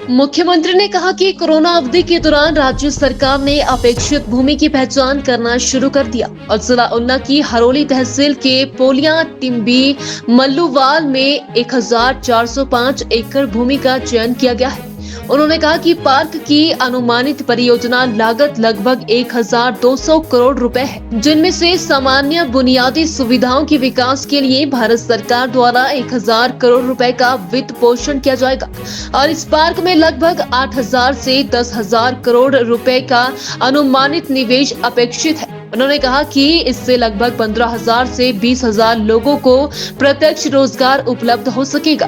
मुख्यमंत्री ने कहा कि कोरोना अवधि के दौरान राज्य सरकार ने अपेक्षित भूमि की पहचान करना शुरू कर दिया और जिला ऊना की हरोली तहसील के पोलिया टिम्बी मल्लूवाल में 1405 एकड़ भूमि का चयन किया गया है। उन्होंने कहा कि पार्क की अनुमानित परियोजना लागत लगभग 1200 करोड़ रुपए है, जिनमें से सामान्य बुनियादी सुविधाओं के विकास के लिए भारत सरकार द्वारा 1000 करोड़ रुपए का वित्त पोषण किया जाएगा और इस पार्क में लगभग 8000 से 10,000 करोड़ रुपए का अनुमानित निवेश अपेक्षित है। उन्होंने कहा कि इससे लगभग 15,000 से 20,000 लोगों को प्रत्यक्ष रोजगार उपलब्ध हो सकेगा।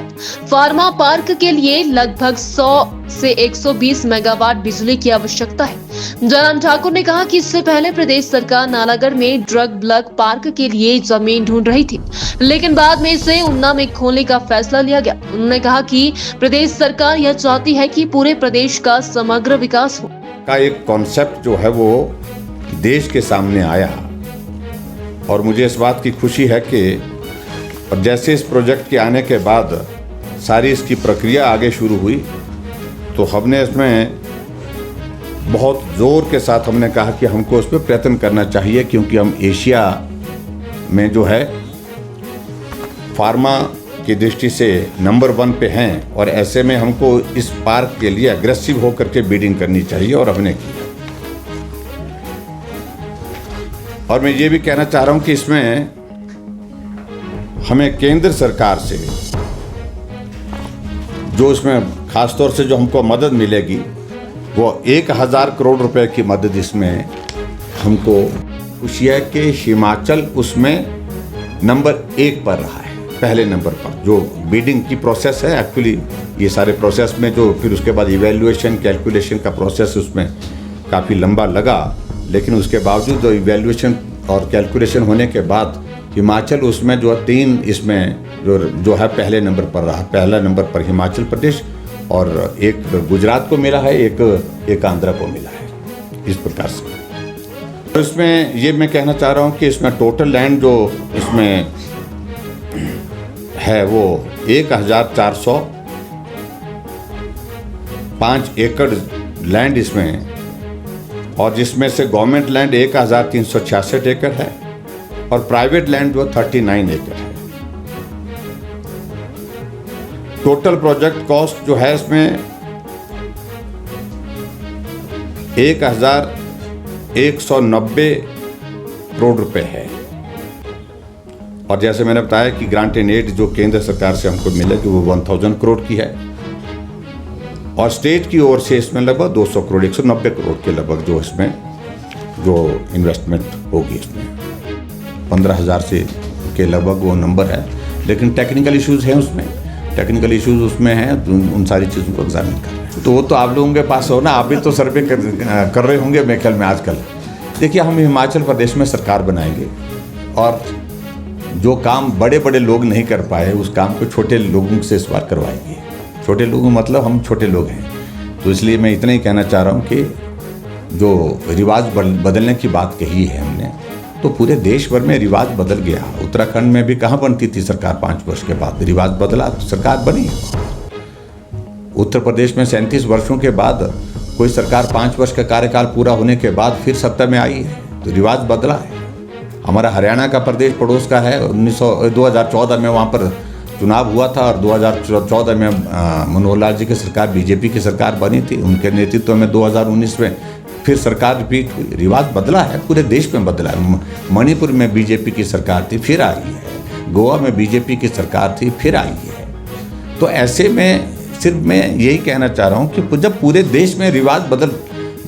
फार्मा पार्क के लिए लगभग 100 से 120 मेगावाट बिजली की आवश्यकता है। जयराम ठाकुर ने कहा कि इससे पहले प्रदेश सरकार नालागढ़ में ड्रग ब्लॉक पार्क के लिए जमीन ढूंढ रही थी, लेकिन बाद में इसे ऊना में खोलने का फैसला लिया गया। उन्होंने कहा कि प्रदेश सरकार यह चाहती है कि पूरे प्रदेश का समग्र विकास हो। का एक कॉन्सेप्ट जो है वो देश के सामने आया और मुझे इस बात की खुशी है कि और जैसे इस प्रोजेक्ट के आने के बाद सारी इसकी प्रक्रिया आगे शुरू हुई तो हमने इसमें बहुत ज़ोर के साथ हमने कहा कि हमको इस पर प्रयत्न करना चाहिए, क्योंकि हम एशिया में जो है फार्मा की दृष्टि से नंबर 1 पे हैं और ऐसे में हमको इस पार्क के लिए अग्रेसिव होकर के बिडिंग करनी चाहिए और हमने की। और मैं ये भी कहना चाह रहा हूँ कि इसमें हमें केंद्र सरकार से जो इसमें खासतौर से जो हमको मदद मिलेगी वो 1000 करोड़ रुपए की मदद इसमें हमको खुशी है कि हिमाचल उसमें नंबर 1 पर रहा है, पहले नंबर पर। जो बिडिंग की प्रोसेस है एक्चुअली ये सारे प्रोसेस में जो फिर उसके बाद इवैल्यूएशन कैलकुलेशन का प्रोसेस उसमें काफ़ी लंबा लगा, लेकिन उसके बावजूद जो इवैल्यूएशन और कैलकुलेशन होने के बाद हिमाचल उसमें जो 3 इसमें जो है पहले नंबर पर रहा। पहला नंबर पर हिमाचल प्रदेश और एक गुजरात को मिला है, एक आंध्रा को मिला है, इस प्रकार से। तो इसमें ये मैं कहना चाह रहा हूँ कि इसमें टोटल लैंड जो इसमें है वो 1405 एकड़ लैंड इसमें, और जिसमें से गवर्नमेंट लैंड 1366 एकड़ है और प्राइवेट लैंड जो 39 एकड़ है। टोटल प्रोजेक्ट कॉस्ट जो है इसमें 1190 करोड़ रुपए है। और जैसे मैंने बताया कि ग्रांट एंड एड जो केंद्र सरकार से हमको मिलेगी वो 1000 करोड़ की है और स्टेट की ओर से इसमें लगभग 200 करोड़ 190 करोड़ के लगभग जो इसमें जो इन्वेस्टमेंट होगी इसमें 15,000 से के लगभग वो नंबर है। लेकिन टेक्निकल इश्यूज़ हैं उसमें, टेक्निकल इश्यूज़ उसमें हैं, उन सारी चीज़ों को एग्जामिन कर रहे हैं। तो वो तो आप लोगों के पास हो ना, आप भी तो सर्वे कर रहे होंगे मेरे ख्याल में आजकल। देखिए हम हिमाचल प्रदेश में सरकार बनाएंगे और जो काम बड़े बड़े लोग नहीं कर पाए उस काम को छोटे लोगों से इस बार करवाएंगे। छोटे लोगों मतलब हम छोटे लोग हैं, तो इसलिए मैं इतना ही कहना चाह रहा हूँ कि जो रिवाज बदलने की बात कही है हमने, तो पूरे देश भर में रिवाज बदल गया। उत्तराखंड में भी कहाँ बनती थी सरकार 5 वर्ष के बाद, रिवाज बदला तो सरकार बनी। उत्तर प्रदेश में 37 वर्षों के बाद कोई सरकार 5 वर्ष का कार्यकाल पूरा होने के बाद फिर सत्ता में आई है, तो रिवाज बदला है। हमारा हरियाणा का प्रदेश पड़ोस का है, 2014 में वहाँ पर चुनाव हुआ था और 2014 में मनोहर लाल जी की सरकार बीजेपी की सरकार बनी थी, उनके नेतृत्व में 2019 में फिर सरकार रिपीट हुई। रिवाज बदला है, पूरे देश में बदला है। मणिपुर में बीजेपी की सरकार थी फिर आई है, गोवा में बीजेपी की सरकार थी फिर आई है। तो ऐसे में सिर्फ मैं यही कहना चाह रहा हूँ कि जब पूरे देश में रिवाज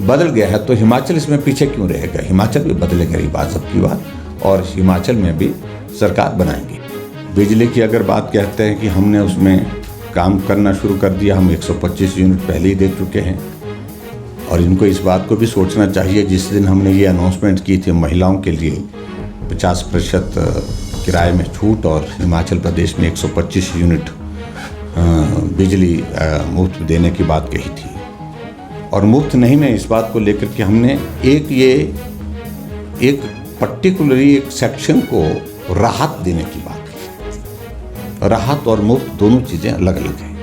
बदल गया है तो हिमाचल इसमें पीछे क्यों रहेगा। हिमाचल भी बदलेगा रिवाज अब की बात, और हिमाचल में भी सरकार बनाएंगे। बिजली की अगर बात कहते हैं कि हमने उसमें काम करना शुरू कर दिया, हम 125 यूनिट पहले ही दे चुके हैं और इनको इस बात को भी सोचना चाहिए। जिस दिन हमने ये अनाउंसमेंट की थी महिलाओं के लिए 50% किराए में छूट और हिमाचल प्रदेश में 125 यूनिट बिजली मुफ्त देने की बात कही थी, और मुफ्त नहीं में इस बात को लेकर के हमने एक पर्टिकुलरली एक सेक्शन को राहत देने की बात की। राहत और मुफ्त दोनों चीज़ें अलग अलग हैं।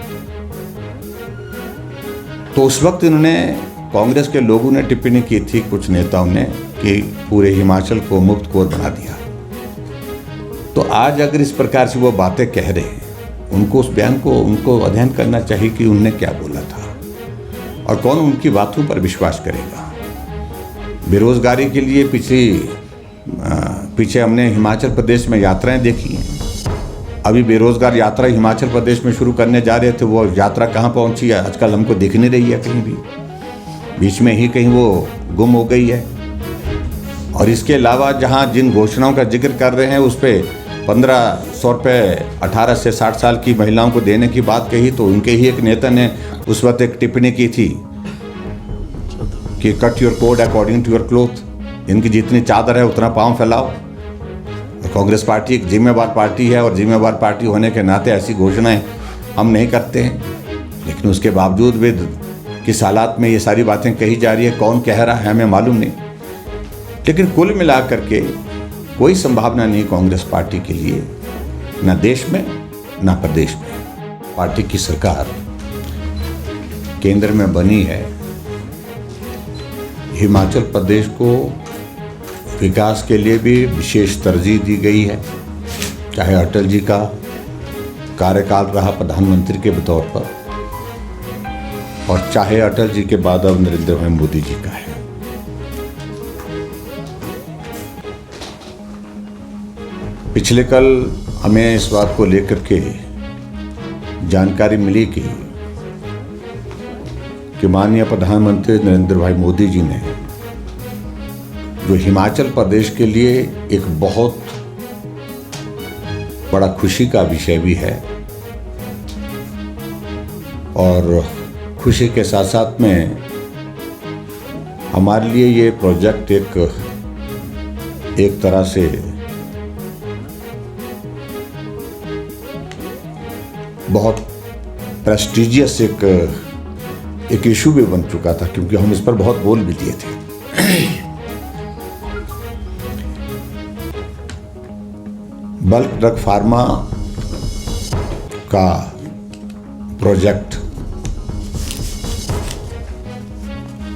तो उस वक्त इन्होंने, कांग्रेस के लोगों ने टिप्पणी की थी, कुछ नेताओं ने, कि पूरे हिमाचल को मुफ्त कोर बना दिया। तो आज अगर इस प्रकार से वो बातें कह रहे हैं, उनको उस बयान को उनको अध्ययन करना चाहिए कि उनने क्या बोला था और कौन उनकी बातों पर विश्वास करेगा। बेरोजगारी के लिए पीछे हमने हिमाचल प्रदेश में यात्राएं देखी हैं। अभी बेरोजगार यात्रा हिमाचल प्रदेश में शुरू करने जा रहे थे, वो यात्रा कहाँ पहुंची है आजकल हमको दिख नहीं रही है कहीं भी, बीच में ही कहीं वो गुम हो गई है। और इसके अलावा जहाँ जिन घोषणाओं का जिक्र कर रहे हैं उस पर 1500 रुपये 18 से 60 साल की महिलाओं को देने की बात कही, तो उनके ही एक नेता ने उस वक्त एक टिप्पणी की थी कि cut your coat according to your cloth, इनकी जितनी चादर है उतना पाँव फैलाओ। कांग्रेस पार्टी एक जिम्मेवार पार्टी है और जिम्मेवार पार्टी होने के नाते ऐसी घोषणाएं हम नहीं करते हैं, लेकिन उसके बावजूद भी किस हालात में ये सारी बातें कही जा रही है, कौन कह रहा है हमें मालूम नहीं। लेकिन कुल मिलाकर के कोई संभावना नहीं कांग्रेस पार्टी के लिए, न देश में न प्रदेश में। पार्टी की सरकार केंद्र में बनी है, हिमाचल प्रदेश को विकास के लिए भी विशेष तरजीह दी गई है, चाहे अटल जी का कार्यकाल रहा प्रधानमंत्री के तौर पर और चाहे अटल जी के बाद अब नरेंद्र भाई मोदी जी का है। पिछले कल हमें इस बात को लेकर के जानकारी मिली कि माननीय प्रधानमंत्री नरेंद्र भाई मोदी जी ने, जो हिमाचल प्रदेश के लिए एक बहुत बड़ा खुशी का विषय भी है और खुशी के साथ साथ में हमारे लिए ये प्रोजेक्ट एक तरह से बहुत प्रेस्टिजियस एक इशू भी बन चुका था, क्योंकि हम इस पर बहुत बोल भी दिए थे। बल्क ड्रग फार्मा का प्रोजेक्ट,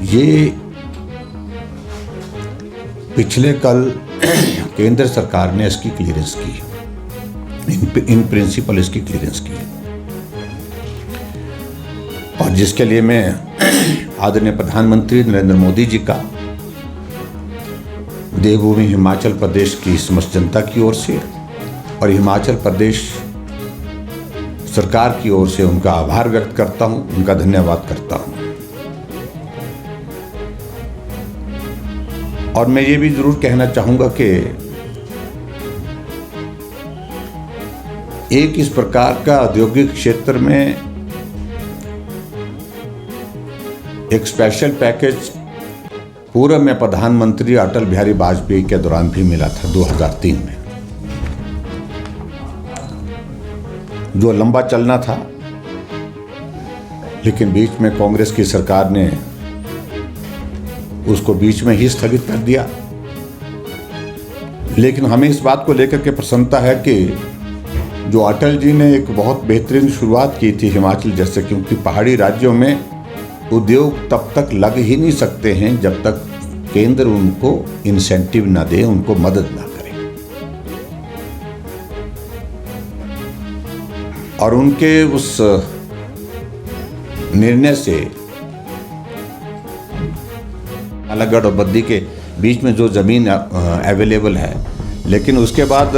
ये पिछले कल केंद्र सरकार ने इसकी क्लियरेंस की, इन प्रिंसिपल इसकी क्लियरेंस की, और जिसके लिए मैं आदरणीय प्रधानमंत्री नरेंद्र मोदी जी का देवभूमि हिमाचल प्रदेश की समस्त जनता की ओर से और हिमाचल प्रदेश सरकार की ओर से उनका आभार व्यक्त करता हूं, उनका धन्यवाद करता हूं। और मैं ये भी जरूर कहना चाहूंगा कि एक इस प्रकार का औद्योगिक क्षेत्र में एक स्पेशल पैकेज पूर्व में प्रधानमंत्री अटल बिहारी वाजपेयी के दौरान भी मिला था 2003 में, जो लंबा चलना था, लेकिन बीच में कांग्रेस की सरकार ने उसको बीच में ही स्थगित कर दिया। लेकिन हमें इस बात को लेकर के प्रसन्नता है कि जो अटल जी ने एक बहुत बेहतरीन शुरुआत की थी हिमाचल जैसे, क्योंकि पहाड़ी राज्यों में उद्योग तब तक लग ही नहीं सकते हैं जब तक केंद्र उनको इंसेंटिव ना दे, उनको मदद ना करे। और उनके उस निर्णय से नालागढ़ और बद्दी के बीच में जो ज़मीन अवेलेबल है, लेकिन उसके बाद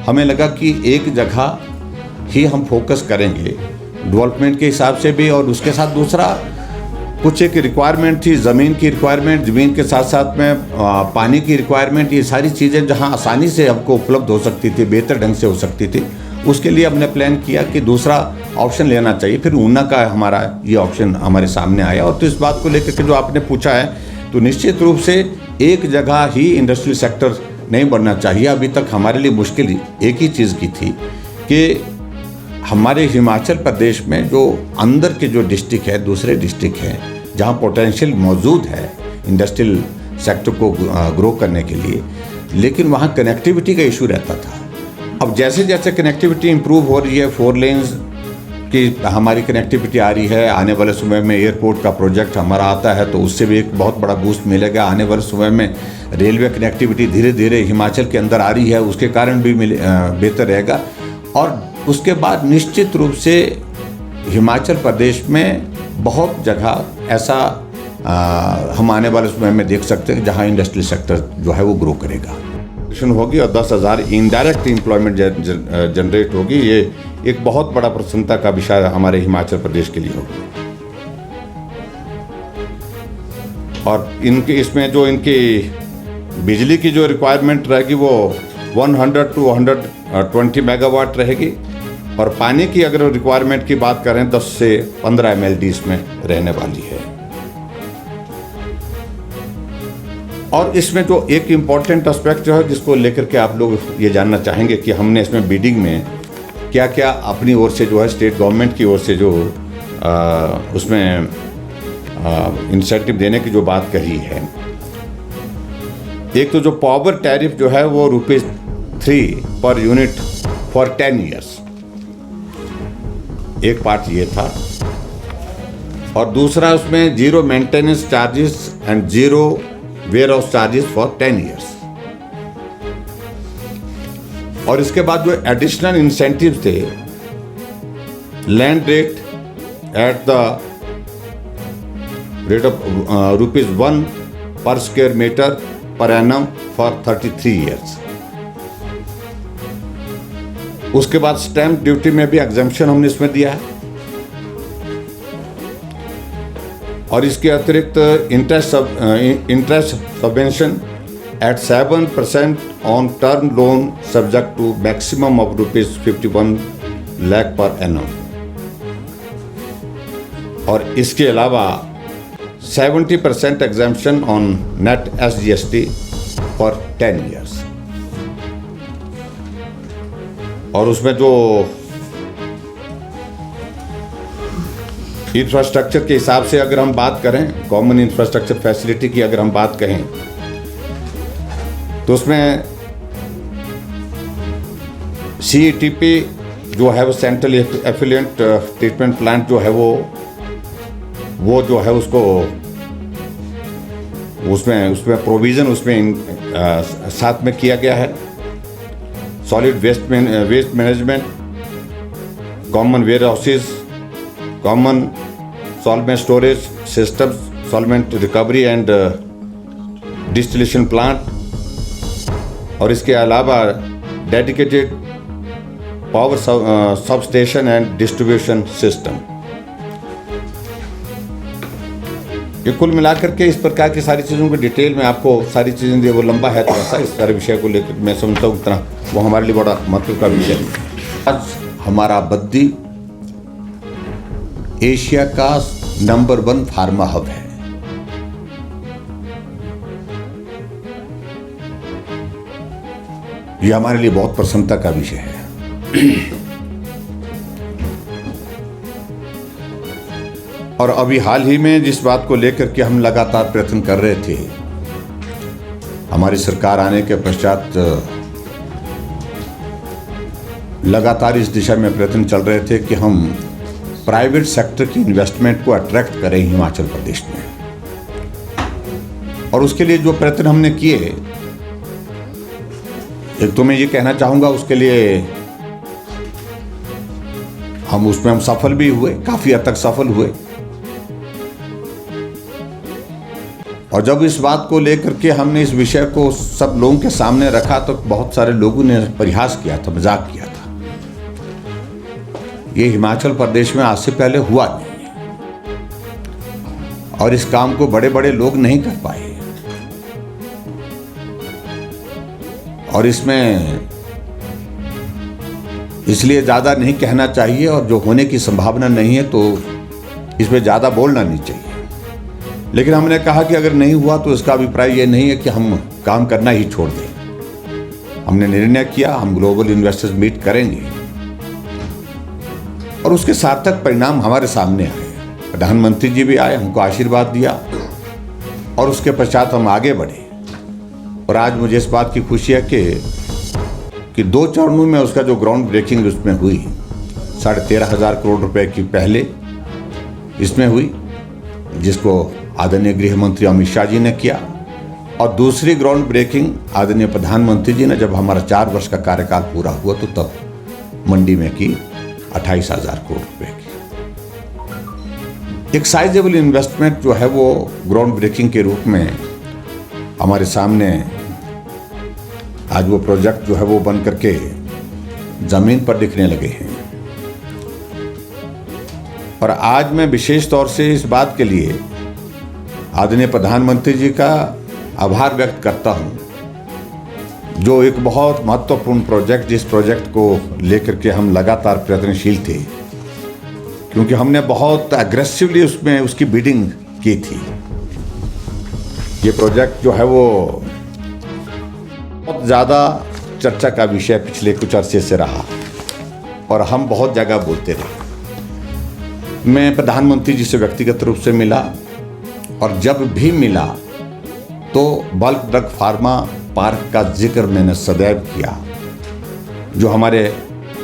हमें लगा कि एक जगह ही हम फोकस करेंगे डेवलपमेंट के हिसाब से भी, और उसके साथ दूसरा कुछ एक रिक्वायरमेंट थी, ज़मीन की रिक्वायरमेंट, ज़मीन के साथ साथ में पानी की रिक्वायरमेंट, ये सारी चीज़ें जहां आसानी से हमको उपलब्ध हो सकती थी, बेहतर ढंग से हो सकती थी, उसके लिए हमने प्लान किया कि दूसरा ऑप्शन लेना चाहिए। फिर ऊना का हमारा ये ऑप्शन हमारे सामने आया। और तो इस बात को लेकर के जो आपने पूछा है, तो निश्चित रूप से एक जगह ही इंडस्ट्रियल सेक्टर नहीं बढ़ना चाहिए। अभी तक हमारे लिए मुश्किल एक ही चीज़ की थी कि हमारे हिमाचल प्रदेश में जो अंदर के जो डिस्ट्रिक्ट है, दूसरे डिस्ट्रिक्ट हैं जहाँ पोटेंशियल मौजूद है इंडस्ट्रियल सेक्टर को ग्रो करने के लिए, लेकिन वहाँ कनेक्टिविटी का इशू रहता था। अब जैसे जैसे कनेक्टिविटी इंप्रूव हो रही है, 4 लेन्स कि हमारी कनेक्टिविटी आ रही है। आने वाले समय में एयरपोर्ट का प्रोजेक्ट हमारा आता है तो उससे भी एक बहुत बड़ा बूस्ट मिलेगा। आने वाले समय में रेलवे कनेक्टिविटी धीरे धीरे हिमाचल के अंदर आ रही है, उसके कारण भी बेहतर रहेगा। और उसके बाद निश्चित रूप से हिमाचल प्रदेश में बहुत जगह ऐसा हम आने वाले समय में देख सकते हैं जहां इंडस्ट्रियल सेक्टर जो है वो ग्रो करेगा, होगी और 10,000 इनडायरेक्ट एम्प्लॉयमेंट जनरेट होगी। ये एक बहुत बड़ा प्रसन्नता का विषय हमारे हिमाचल प्रदेश के लिए होगा। और इनके इसमें जो इनकी बिजली की जो रिक्वायरमेंट रहेगी वो 100 to 120 मेगावाट रहेगी। और पानी की अगर रिक्वायरमेंट की बात करें 10 से 15 MLD इसमें रहने वाली है। और इसमें जो एक इम्पॉर्टेंट एस्पेक्ट जो है जिसको लेकर के आप लोग ये जानना चाहेंगे कि हमने इसमें बिडिंग में क्या क्या अपनी ओर से जो है स्टेट गवर्नमेंट की ओर से जो उसमें इंसेंटिव देने की जो बात कही है। एक तो जो पावर टैरिफ जो है वो ₹3 पर यूनिट फॉर 10 ईयर्स, एक पार्ट ये था। और दूसरा उसमें zero maintenance charges and zero warehouse charges for 10 years. और इसके बाद जो एडिशनल इंसेंटिव थे, land rate at the rate of ₹1 per square metre per annum for 33 years. उसके बाद स्टैंप ड्यूटी में भी एग्जम्पशन हमने इसमें दिया है। और इसके अतिरिक्त interest subvention at 7% on term loan subject to maximum of ₹51 lakh per annum. और इसके अलावा 70% exemption on net SGST for 10 years. और उसमें जो इंफ्रास्ट्रक्चर के हिसाब से अगर हम बात करें, कॉमन इंफ्रास्ट्रक्चर फैसिलिटी की अगर हम बात कहें तो उसमें CETP जो है वो सेंट्रल एफिलिएंट ट्रीटमेंट प्लांट जो है वो जो है उसको उसमें प्रोविज़न उसमें साथ में किया गया है। Solid waste management, common warehouses, common solvent storage system, solvent recovery and distillation plant. और इसके अलावा dedicated power substation and distribution system. ये कुल मिलाकर के इस प्रकार की सारी चीज़ों की डिटेल में आपको सारी चीज़ें दी, वो लंबा है थोड़ा सा, इस सारे विषय को लेकर मैं समझता हूँ उतना वो हमारे लिए बड़ा महत्व का विषय है। आज हमारा बद्दी एशिया का नंबर 1 फार्मा हब है। ये हमारे लिए बहुत प्रसन्नता का विषय है। और अभी हाल ही में जिस बात को लेकर के हम लगातार प्रयत्न कर रहे थे, हमारी सरकार आने के पश्चात लगातार इस दिशा में प्रयत्न चल रहे थे कि हम प्राइवेट सेक्टर की इन्वेस्टमेंट को अट्रैक्ट करें हिमाचल प्रदेश में। और उसके लिए जो प्रयत्न हमने किए, एक तो मैं ये कहना चाहूँगा उसके लिए हम सफल भी हुए, काफ़ी हद तक सफल हुए। और जब इस बात को लेकर के हमने इस विषय को सब लोगों के सामने रखा तो बहुत सारे लोगों ने परिहास किया था, मजाक किया था। ये हिमाचल प्रदेश में आज से पहले हुआ नहीं है और इस काम को बड़े बड़े लोग नहीं कर पाए। और इसमें इसलिए ज़्यादा नहीं कहना चाहिए, और जो होने की संभावना नहीं है तो इसमें ज़्यादा बोलना नहीं चाहिए। लेकिन हमने कहा कि अगर नहीं हुआ तो इसका अभिप्राय ये नहीं है कि हम काम करना ही छोड़ दें। हमने निर्णय किया, हम ग्लोबल इन्वेस्टर्स मीट करेंगे और उसके सार्थक परिणाम हमारे सामने आए। प्रधानमंत्री जी भी आए, हमको आशीर्वाद दिया और उसके पश्चात हम आगे बढ़े। और आज मुझे इस बात की खुशी है कि 2 चरणों में उसका जो ग्राउंड ब्रेकिंग उसमें हुई 13,500 करोड़ रुपए की पहले इसमें हुई, जिसको आदरणीय गृह मंत्री अमित शाह जी ने किया, और दूसरी ग्राउंड ब्रेकिंग आदरणीय प्रधानमंत्री जी ने जब हमारा 4 वर्ष का कार्यकाल पूरा हुआ तो तब मंडी में की 28,000 करोड़ रुपए की। एक साइजेबल इन्वेस्टमेंट जो है वो ग्राउंड ब्रेकिंग के रूप में हमारे सामने आज वो प्रोजेक्ट जो है वो बन करके जमीन पर दिखने लगे हैं। और आज मैं विशेष तौर से इस बात के लिए आदरणीय प्रधानमंत्री जी का आभार व्यक्त करता हूं, जो एक बहुत महत्वपूर्ण प्रोजेक्ट, जिस प्रोजेक्ट को लेकर के हम लगातार प्रयत्नशील थे, क्योंकि हमने बहुत एग्रेसिवली उसमें उसकी बिडिंग की थी। ये प्रोजेक्ट जो है वो बहुत ज़्यादा चर्चा का विषय पिछले कुछ अरसे से रहा और हम बहुत जगह बोलते रहे। मैं प्रधानमंत्री जी से व्यक्तिगत रूप से मिला और जब भी मिला तो बल्क ड्रग फार्मा पार्क का जिक्र मैंने सदैव किया। जो हमारे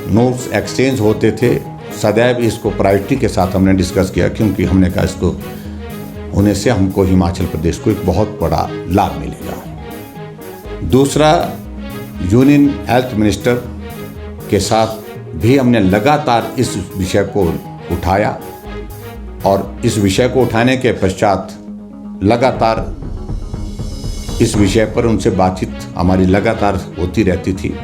नोट्स एक्सचेंज होते थे सदैव इसको प्रायोरिटी के साथ हमने डिस्कस किया, क्योंकि हमने कहा इसको होने से हमको हिमाचल प्रदेश को एक बहुत बड़ा लाभ मिलेगा। दूसरा, यूनियन हेल्थ मिनिस्टर के साथ भी हमने लगातार इस विषय को उठाया और इस विषय को उठाने के पश्चात लगातार इस विषय पर उनसे बातचीत हमारी लगातार होती रहती थी।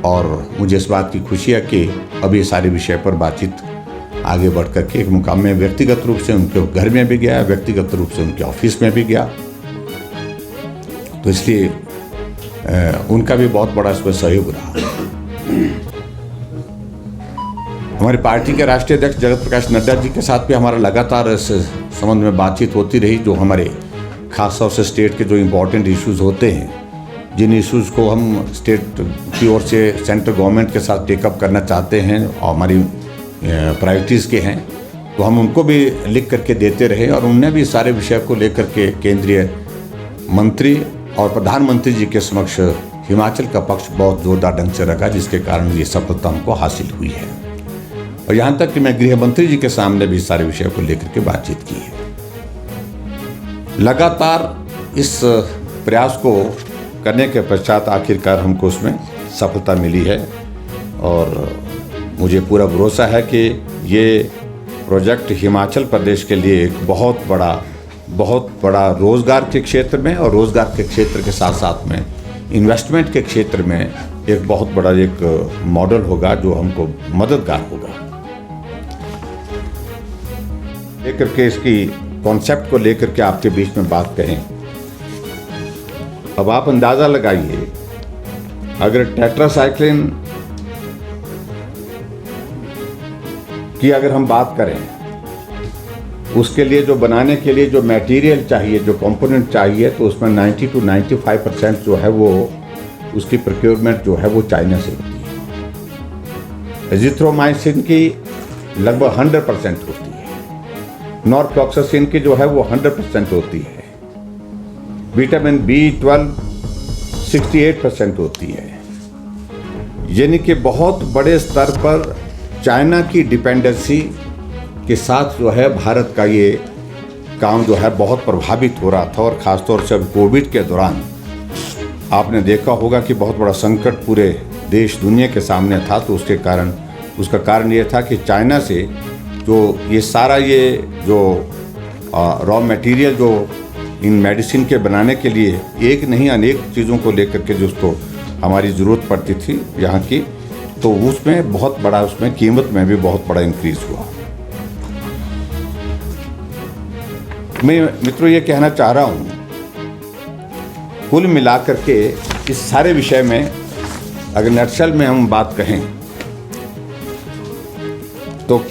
और मुझे इस बात की खुशी है कि अभी ये सारे विषय पर बातचीत आगे बढ़ करके एक मुकाम में व्यक्तिगत रूप से उनके घर में भी गया, व्यक्तिगत रूप से उनके ऑफिस में भी गया। तो इसलिए उनका भी बहुत बड़ा इसमें सहयोग रहा। हमारी पार्टी के राष्ट्रीय अध्यक्ष जगत प्रकाश नड्डा जी के साथ भी हमारा लगातार इस संबंध में बातचीत होती रही। जो हमारे खास तौर से स्टेट के जो इम्पोर्टेंट इश्यूज़ होते हैं, जिन इश्यूज़ को हम स्टेट की ओर से सेंट्रल गवर्नमेंट के साथ टेकअप करना चाहते हैं और हमारी प्रायोरिटीज़ के हैं, तो हम उनको भी लिख करके देते रहे। और उनने भी सारे विषय को लेकर के केंद्रीय मंत्री और प्रधानमंत्री जी के समक्ष हिमाचल का पक्ष बहुत जोरदार ढंग से रखा, जिसके कारण ये सफलता हमको हासिल हुई है। और यहाँ तक कि मैं गृह मंत्री जी के सामने भी सारे विषय को लेकर के बातचीत की है। लगातार इस प्रयास को करने के पश्चात आखिरकार हमको उसमें सफलता मिली है और मुझे पूरा भरोसा है कि ये प्रोजेक्ट हिमाचल प्रदेश के लिए एक बहुत बड़ा रोज़गार के क्षेत्र में और रोज़गार के क्षेत्र के साथ साथ में इन्वेस्टमेंट के क्षेत्र में एक बहुत बड़ा एक मॉडल होगा जो हमको मददगार होगा। लेकर के इसकी कॉन्सेप्ट को लेकर के आपके बीच में बात कहें, अब आप अंदाज़ा लगाइए, अगर टेट्रासाइक्लिन की अगर हम बात करें, उसके लिए जो बनाने के लिए जो मटेरियल चाहिए, जो कंपोनेंट चाहिए, तो उसमें 90 to 95% जो है वो उसकी प्रोक्योरमेंट जो है वो चाइना से होती है। एजिथ्रोमाइसिन की लगभग 100% होती है। नॉरफ्लॉक्सासिन की जो है वो 100% होती है। विटामिन B12 68% होती है। यानी कि बहुत बड़े स्तर पर चाइना की डिपेंडेंसी के साथ जो है भारत का ये काम जो है बहुत प्रभावित हो रहा था। और ख़ासतौर से अब कोविड के दौरान आपने देखा होगा कि बहुत बड़ा संकट पूरे देश दुनिया के सामने था। तो उसका कारण ये था कि चाइना से जो ये सारा ये जो रॉ मटेरियल जो इन मेडिसिन के बनाने के लिए एक नहीं अनेक चीज़ों को लेकर के जिसको हमारी ज़रूरत पड़ती थी यहाँ की, तो उसमें बहुत बड़ा उसमें कीमत में भी बहुत बड़ा इंक्रीज़ हुआ। मैं मित्रों ये कहना चाह रहा हूँ, कुल मिलाकर के इस सारे विषय में अगर नटशल में हम बात कहें तो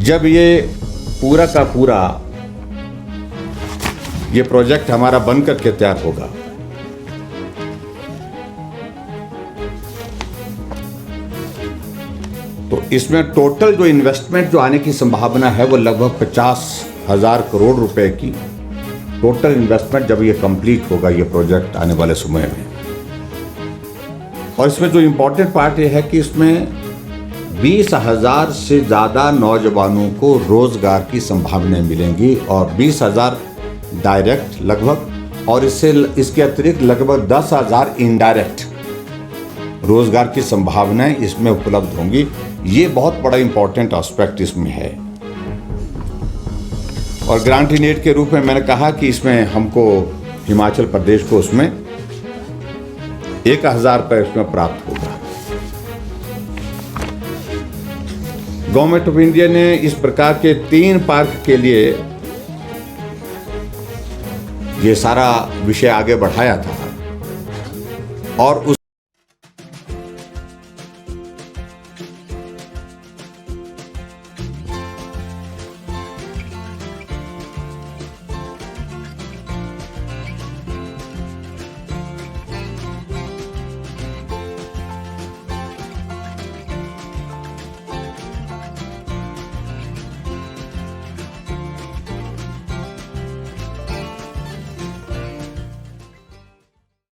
जब ये पूरा का पूरा ये प्रोजेक्ट हमारा बनकर के तैयार होगा, तो इसमें टोटल जो इन्वेस्टमेंट जो आने की संभावना है वो लगभग 50,000 करोड़ रुपए की टोटल इन्वेस्टमेंट जब ये कंप्लीट होगा ये प्रोजेक्ट आने वाले समय में। और इसमें जो इम्पोर्टेंट पार्ट ये है कि इसमें 20,000 से ज़्यादा नौजवानों को रोज़गार की संभावनाएं मिलेंगी और 20,000 डायरेक्ट लगभग, और इसके अतिरिक्त लगभग 10,000 इनडायरेक्ट रोज़गार की संभावनाएं इसमें उपलब्ध होंगी। ये बहुत बड़ा इम्पोर्टेंट एस्पेक्ट इसमें है। और ग्रांट इन एड के रूप में मैंने कहा कि इसमें हमको हिमाचल प्रदेश को उसमें 1,000 रुपये इसमें प्राप्त होगा। गवर्नमेंट ऑफ इंडिया ने इस प्रकार के 3 पार्क के लिए ये सारा विषय आगे बढ़ाया था और